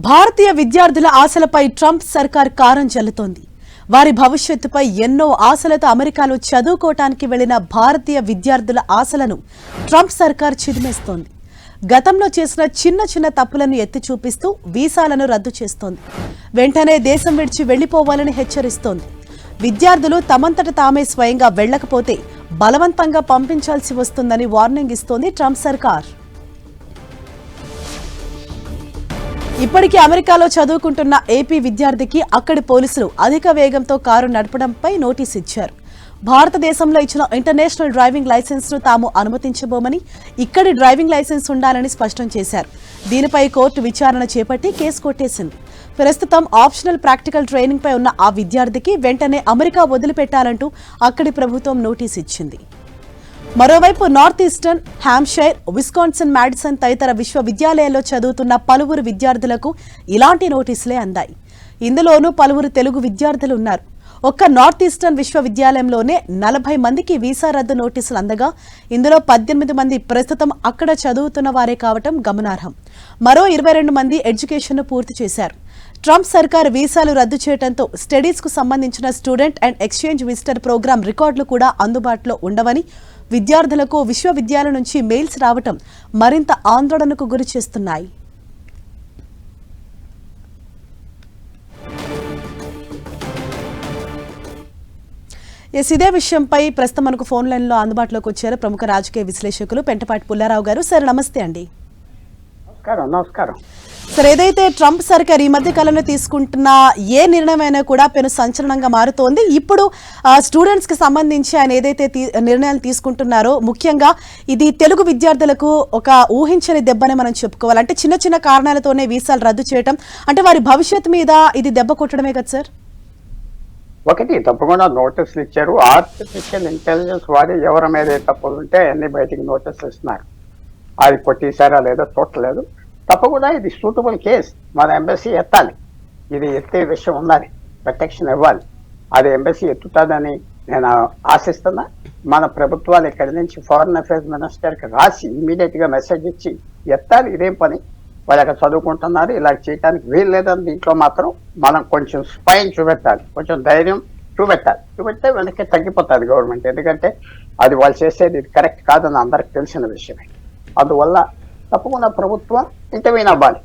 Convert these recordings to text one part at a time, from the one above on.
భారతీయ విద్యార్థుల ఆశలపై ట్రంప్ సర్కార్ కారం చల్లుతోంది. వారి భవిష్యత్తుపై ఎన్నో ఆశలతో అమెరికాలో చదువుకోవటానికి వెళ్లిన భారతీయ విద్యార్థుల ఆశలను ట్రంప్ సర్కార్ చిదిమేస్తోంది. గతంలో చేసిన చిన్న చిన్న తప్పులను ఎత్తి చూపిస్తూ వీసాలను రద్దు చేస్తోంది. వెంటనే దేశం విడిచి వెళ్లిపోవాలని హెచ్చరిస్తోంది. విద్యార్థులు తమంతట తామే స్వయంగా వెళ్లకపోతే బలవంతంగా పంపించాల్సి వస్తుందని వార్నింగ్ ఇస్తోంది ట్రంప్ సర్కార్. ఇప్పటికీ అమెరికాలో చదువుకుంటున్న ఏపీ విద్యార్థికి అక్కడి పోలీసులు అధిక వేగంతో కారు నడపడంపై నోటీసు ఇచ్చారు. భారతదేశంలో ఇచ్చిన ఇంటర్నేషనల్ డ్రైవింగ్ లైసెన్స్ ను తాము అనుమతించబోమని, ఇక్కడి డ్రైవింగ్ లైసెన్స్ ఉండాలని స్పష్టం చేశారు. దీనిపై కోర్టు విచారణ చేపట్టి కేసు కొట్టేసింది. ప్రస్తుతం ఆప్షనల్ ప్రాక్టికల్ ట్రైనింగ్ పై ఉన్న ఆ విద్యార్థికి వెంటనే అమెరికా వదిలిపెట్టాలంటూ అక్కడి ప్రభుత్వం నోటీసు ఇచ్చింది. మరోవైపు north eastern, Hampshire, Wisconsin, Madison తదితర విశ్వవిద్యాలయాల్లో చదువుతున్న పలువురు విద్యార్థులకు ఇలాంటి నోటీసులే అందాయి. ఇందులోనూ పలువురు తెలుగు విద్యార్థులు ఉన్నారు. ఒక్క నార్త్ ఈస్టర్న్ విశ్వవిద్యాలయంలోనే 40 మందికి వీసా రద్దు నోటీసులు అందగా ఇందులో 18 మంది ప్రస్తుతం అక్కడ చదువుతున్న వారే కావటం గమనార్హం. మరో 22 మంది ఎడ్యుకేషన్ను పూర్తి చేశారు. ట్రంప్ సర్కార్ వీసాలు రద్దు చేయడంతో స్టడీస్ కు సంబంధించిన student and exchange visitor program రికార్డులు కూడా అందుబాటులో ఉండవని, విద్యార్థులకు విశ్వవిద్యాలయం నుంచి మెయిల్స్ రావటం మరింత ఆందోళనకు గురి చేస్తున్నాయి. ఇదే విషయంపై ప్రస్తుతం మనకు ఫోన్ లైన్ లో అందుబాటులోకి వచ్చారు ప్రముఖ రాజకీయ విశ్లేషకులు పెంటపాటి పుల్లారావు గారు. సార్ నమస్తే అండి. నమస్కారం. సార్, ఏదైతే ట్రంప్ సర్కార్ ఈ మధ్య కాలంలో తీసుకుంటున్న ఏ నిర్ణయమైనా కూడా పెను సంచలనంగా మారుతోంది. ఇప్పుడు స్టూడెంట్స్ కి సంబంధించి ఆయన ఏదైతే నిర్ణయాలు తీసుకుంటున్నారో, ముఖ్యంగా ఇది తెలుగు విద్యార్థులకు ఒక ఊహించని దెబ్బనే మనం చెప్పుకోవాలి. అంటే చిన్న చిన్న కారణాలతోనే వీసాలు రద్దు చేయటం అంటే వారి భవిష్యత్తు మీద ఇది దెబ్బ కొట్టడమే కదా సార్? ఒకటి తప్పకుండా నోటీసులు ఇచ్చారు. ఆర్టిఫిషియల్ ఇంటెలిజెన్స్ వాడి ఎవరి మీద తప్పులు ఉంటే అన్ని బయటికి నోటీసులు ఇస్తున్నారు. అది కొట్టేశారా లేదో చూడలేదు. తప్పకుండా ఇది సూటబుల్ కేసు. మన ఎంబసీ ఎత్తాలి. ఇది ఎత్తే విషయం ఉన్నది, ప్రొటెక్షన్ ఇవ్వాలి. అది ఎంబసీ ఎత్తుతుందని నేను ఆశిస్తున్నా. మన ప్రభుత్వాలు ఇక్కడి నుంచి ఫారిన్ అఫైర్స్ మినిస్టర్కి రాసి ఇమీడియట్ గా మెసేజ్ ఇచ్చి ఎత్తాలి. ఇదేం పని, వాళ్ళు అక్కడ చదువుకుంటున్నారు, ఇలా చేయడానికి వీలు లేదని దీంట్లో మాత్రం మనం కొంచెం స్పైన్ చూపెట్టాలి, కొంచెం ధైర్యం చూపెడితే వెనక్కి తగ్గిపోతుంది గవర్నమెంట్. ఎందుకంటే అది వాళ్ళు చేసేది ఇది కరెక్ట్ కాదని అందరికి తెలిసిన విషయమే. అందువల్ల తప్పకుండా ప్రభుత్వం ఇంటర్వ్యూన్ అవ్వాలి.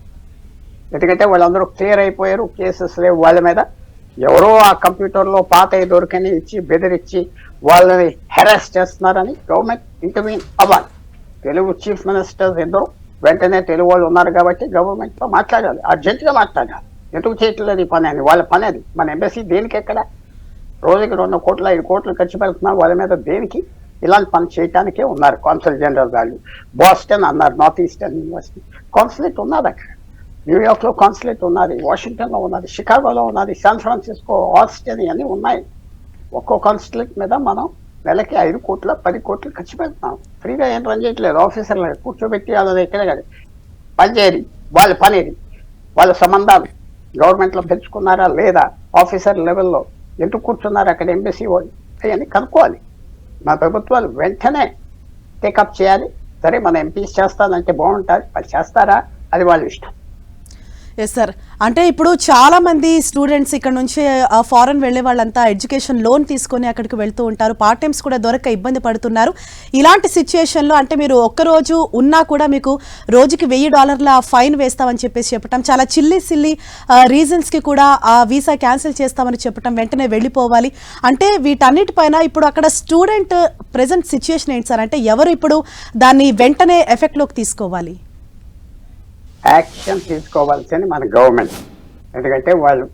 ఎందుకంటే వాళ్ళందరూ క్లియర్ అయిపోయారు, కేసెస్ లేవు వాళ్ళ మీద. ఎవరో ఆ కంప్యూటర్లో పాత దొరికని ఇచ్చి బెదిరించి వాళ్ళని హెరాస్ చేస్తున్నారని గవర్నమెంట్ ఇంటర్వ్యూన్ అవ్వాలి. తెలుగు చీఫ్ మినిస్టర్స్ ఇద్దరు వెంటనే తెలుగు వాళ్ళు ఉన్నారు కాబట్టి గవర్నమెంట్తో మాట్లాడాలి, అర్జెంటుగా మాట్లాడాలి. ఎందుకు చేయట్లేదు ఈ పని అని, వాళ్ళ పని అది. మన ఎంబసీ దేనికి ఎక్కడ రోజుకి 2 కోట్లు 5 కోట్లు ఖర్చు పెడుతున్నారు వాళ్ళ మీద, దేనికి? ఇలాంటి పని చేయడానికే ఉన్నారు. కాన్సుల్ జనరల్ వాళ్ళు బోస్టన్ అన్నారు, నార్త్ ఈస్టర్న్ యూనివర్సిటీ కాన్సులేట్ ఉన్నది అక్కడ, న్యూయార్క్ లో కాన్సులేట్ ఉన్నది, వాషింగ్టన్ లో ఉన్నది, షికాగోలో ఉన్నది, శాన్ ఫ్రాన్సిస్కో, ఆస్టిన్ ఇవన్నీ ఉన్నాయి. ఒక్కో కాన్సులేట్ మీద మనం నెలకి 5 కోట్ల 10 కోట్లు ఖర్చు పెడుతున్నాం. ఫ్రీగా ఏం రన్ చేయట్లేదు. ఆఫీసర్లు కూర్చోబెట్టి వాళ్ళ ఎక్కడ కానీ పనిచేయదు. వాళ్ళ పనేది, వాళ్ళ సంబంధాలు గవర్నమెంట్లో పెంచుకున్నారా లేదా, ఆఫీసర్ లెవెల్లో ఎందుకు కూర్చున్నారు అక్కడ ఎంబసీ వాళ్ళు, అవన్నీ కనుక్కోవాలి. మా ప్రభుత్వాలు వెంటనే టేకప్ చేయాలి. సరే మన ఎంపీస్ చేస్తానంటే బాగుంటుంది, వాళ్ళు చేస్తారా అది వాళ్ళ ఇష్టం. ఎస్ సార్, అంటే ఇప్పుడు చాలా మంది స్టూడెంట్స్ ఇక్కడ నుంచి ఫారెన్ వెళ్లే వాళ్ళంతా ఎడ్యుకేషన్ లోన్ తీసుకొని అక్కడికి వెళ్తూ ఉంటారు. పార్ట్ టైమ్స్ కూడా దొరక ఇబ్బంది పడుతున్నారు. ఇలాంటి సిచ్యుయేషన్లో అంటే మీరు ఒక్కరోజు ఉన్నా కూడా మీకు రోజుకి $1000 ఫైన్ వేస్తామని చెప్పడం, చాలా సిల్లీ రీజన్స్కి కూడా ఆ వీసా క్యాన్సిల్ చేస్తామని చెప్పడం, వెంటనే వెళ్ళిపోవాలి అంటే వీటన్నిటిపైన ఇప్పుడు అక్కడ స్టూడెంట్ ప్రెజెంట్ సిచ్యుయేషన్ ఏంటి సార్? అంటే ఎవరు ఇప్పుడు దాన్ని వెంటనే ఎఫెక్ట్లోకి తీసుకోవాలి? యాక్షన్ తీసుకోవాల్సింది మన గవర్నమెంట్. ఎందుకంటే వాళ్ళు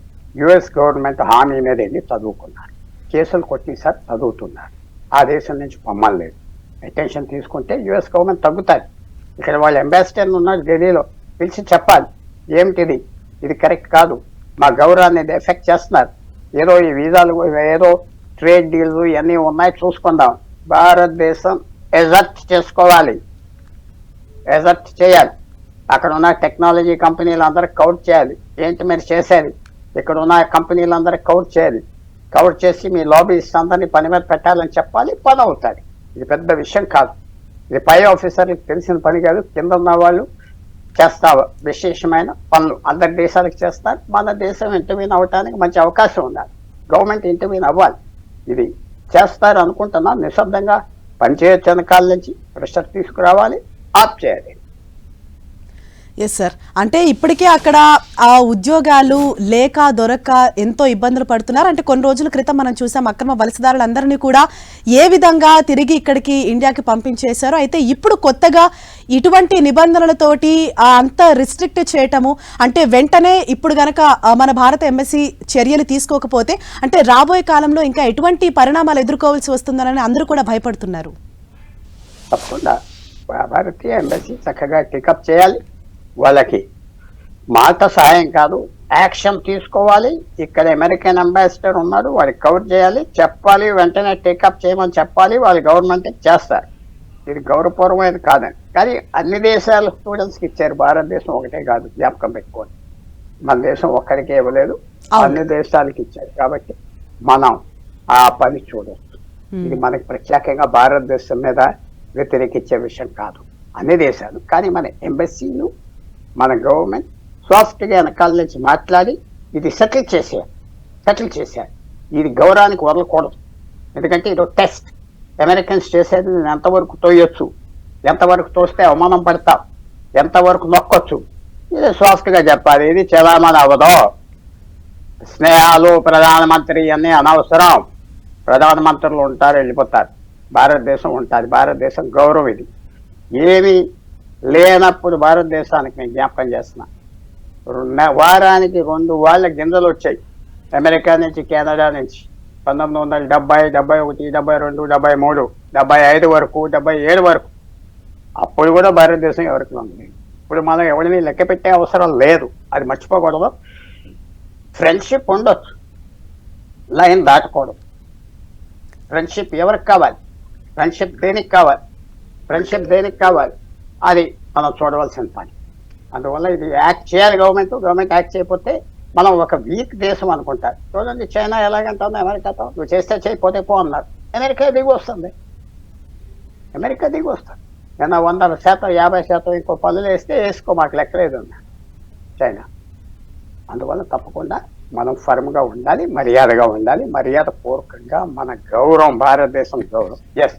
యుఎస్ గవర్నమెంట్ హామీ మీద వెళ్ళి చదువుకున్నారు, కేసులు కొట్టేసారి చదువుతున్నారు. ఆ దేశం నుంచి పొమ్మలేదు. అటెన్షన్ తీసుకుంటే యుఎస్ గవర్నమెంట్ తగ్గుతుంది. ఇక్కడ వాళ్ళ అంబాసిడర్ ఉన్నారు ఢిల్లీలో, పిలిచి చెప్పాలి ఏమిటిది, ఇది కరెక్ట్ కాదు, మా గౌరవాన్ని ఇది ఎఫెక్ట్ చేస్తున్నారు. ఏదో ఈ వీసాలు ఏదో ట్రేడ్ డీల్స్ ఇవన్నీ ఉన్నాయి చూసుకుందాం. భారతదేశం ఎజర్ట్ చేసుకోవాలి, ఎజర్ట్ చేయాలి. అక్కడ ఉన్న టెక్నాలజీ కంపెనీలు అందరికి కవర్ చేయాలి. ఏంటి మీరు చేసేది, ఇక్కడ ఉన్న కంపెనీలందరికీ కవర్ చేయాలి. కవర్ చేసి మీ లాబీస్ అందరినీ పని మీద పెట్టాలని చెప్పాలి. పని అవుతుంది. ఇది పెద్ద విషయం కాదు. ఇది పై ఆఫీసర్లకు తెలిసిన పని కాదు. కింద ఉన్న వాళ్ళు చేస్తావు విశేషమైన పనులు అందరి దేశాలకు చేస్తారు, మన దేశం ఇంటర్వ్యూన్ అవ్వటానికి మంచి అవకాశం ఉండాలి, గవర్నమెంట్ ఇంటర్వ్యూన్ అవ్వాలి. ఇది చేస్తారు అనుకుంటున్నా. నిశ్శబ్దంగా పనిచేయొచ్చు వెనకాల నుంచి ప్రెషర్ తీసుకురావాలి, ఆప్ చేయాలి. ఎస్ సార్, అంటే ఇప్పటికే అక్కడ ఆ ఉద్యోగాలు లేక దొరక్క ఎంతో ఇబ్బందులు పడుతున్నారు. అంటే కొన్ని రోజుల క్రితం మనం చూసాం అక్రమ వలసదారులందరినీ కూడా ఏ విధంగా తిరిగి ఇక్కడికి ఇండియాకి పంపించేశారు. అయితే ఇప్పుడు కొత్తగా ఇటువంటి నిబంధనలతోటి అంత రిస్ట్రిక్ట్ చేయటము, అంటే వెంటనే ఇప్పుడు గనక మన భారత ఎంబసీ చర్యలు తీసుకోకపోతే అంటే రాబోయే కాలంలో ఇంకా ఎటువంటి పరిణామాలు ఎదుర్కోవాల్సి వస్తుందని అందరూ కూడా భయపడుతున్నారు. తప్పకుండా భారతీయ ఎంబసీ చక్కగా టేకప్ చేయాలి, వాళ్ళకి మాట సహాయం కాదు యాక్షన్ తీసుకోవాలి. ఇక్కడ అమెరికన్ అంబాసిడర్ ఉన్నాడు, వాడికి కవర్ చేయాలి, చెప్పాలి, వెంటనే టేకప్ చేయమని చెప్పాలి, వాళ్ళు గవర్నమెంట్ చేస్తారు. ఇది గౌరవపూర్వమైనది కాదని. కానీ అన్ని దేశాల స్టూడెంట్స్కి ఇచ్చారు, భారతదేశం ఒకటే కాదు, జ్ఞాపకం పెట్టుకోండి. మన దేశం ఒక్కడికే ఇవ్వలేదు, అన్ని దేశాలకి ఇచ్చారు. కాబట్టి మనం ఆ పని చూడవచ్చు. ఇది మనకి ప్రత్యేకంగా భారతదేశం మీద వ్యతిరేకించే విషయం కాదు, అన్ని దేశాలు. కానీ మన ఎంబసీలు మన గవర్నమెంట్ సాఫ్ట్గా వెనకాల నుంచి మాట్లాడి ఇది సెటిల్ చేశారు. ఇది గౌరవానికి వదలకూడదు, ఎందుకంటే ఇది టెస్ట్. అమెరికన్స్ చేసేది నేను ఎంతవరకు తోయొచ్చు, ఎంతవరకు తోస్తే అవమానం పడతాం, ఎంతవరకు నొక్కొచ్చు, ఇది సాఫ్ట్గా చెప్పాలి. ఇది చలామణి అవ్వదు. స్నేహాలు ప్రధానమంత్రి అన్నీ అనవసరం. ప్రధానమంత్రులు ఉంటారు, వెళ్ళిపోతారు, భారతదేశం ఉంటుంది. భారతదేశం గౌరవం ఇది. ఏమి లేనప్పుడు భారతదేశానికి నేను జ్ఞాపకం చేస్తున్నా, వారానికి 2 వాళ్ళ గింజలు వచ్చాయి అమెరికా నుంచి, కెనడా నుంచి. 1970, 71, 72, 73, 75 వరకు, 77 వరకు. అప్పుడు కూడా భారతదేశం ఎవరికి ఉంది. ఇప్పుడు మనం ఎవరిని లెక్క పెట్టే అవసరం లేదు, అది మర్చిపోకూడదు. ఫ్రెండ్షిప్ ఉండొచ్చు, లైన్ దాటకూడదు. ఫ్రెండ్షిప్ ఎవరికి కావాలి, ఫ్రెండ్షిప్ దేనికి కావాలి, అది మనం చూడవలసిన పని. అందువల్ల ఇది యాక్ట్ చేయాలి గవర్నమెంట్ యాక్ట్ చేయకపోతే మనం ఒక వీక్ దేశం అనుకుంటారు. చూడండి చైనా ఎలాగంటుంది అమెరికాతో, నువ్వు చేస్తే చేయకపోతే పో అన్నారు. అమెరికా దిగి వస్తుంది. నేను 100%, 50% ఇంకో పనులు వేసుకో, మాకు లెక్కలేదు అన్నారు చైనా. అందువల్ల తప్పకుండా మనం ఫర్మ్గా ఉండాలి, మర్యాదగా ఉండాలి, మర్యాదపూర్వకంగా మన గౌరవం, భారతదేశం గౌరవం. ఎస్,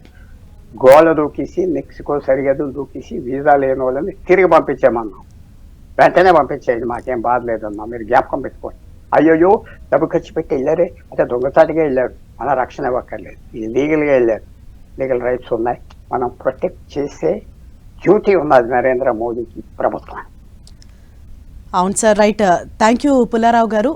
గోల దూకేసి మెక్సికో సరిహద్దులు దూకేసి వీసా లేని వాళ్ళని తిరిగి పంపించామన్నాం. వెంటనే పంపించేయండి, మాకేం బాధ లేదన్నా. మీరు జ్ఞాపకం పెట్టుకోండి. అయ్యోయ్యో డబ్బు ఖర్చు పెట్టి వెళ్ళారే అంటే దొంగచాటిగా వెళ్ళారు, మన రక్షణ ఇవ్వక్కర్లేదు, లీగల్గా వెళ్ళారు, లీగల్ రైట్స్ ఉన్నాయి. మనం ప్రొటెక్ట్ చేసే డ్యూటీ ఉన్నది నరేంద్ర మోదీకి, ప్రభుత్వం. అవును sir, right. Thank you Pullarao గారు.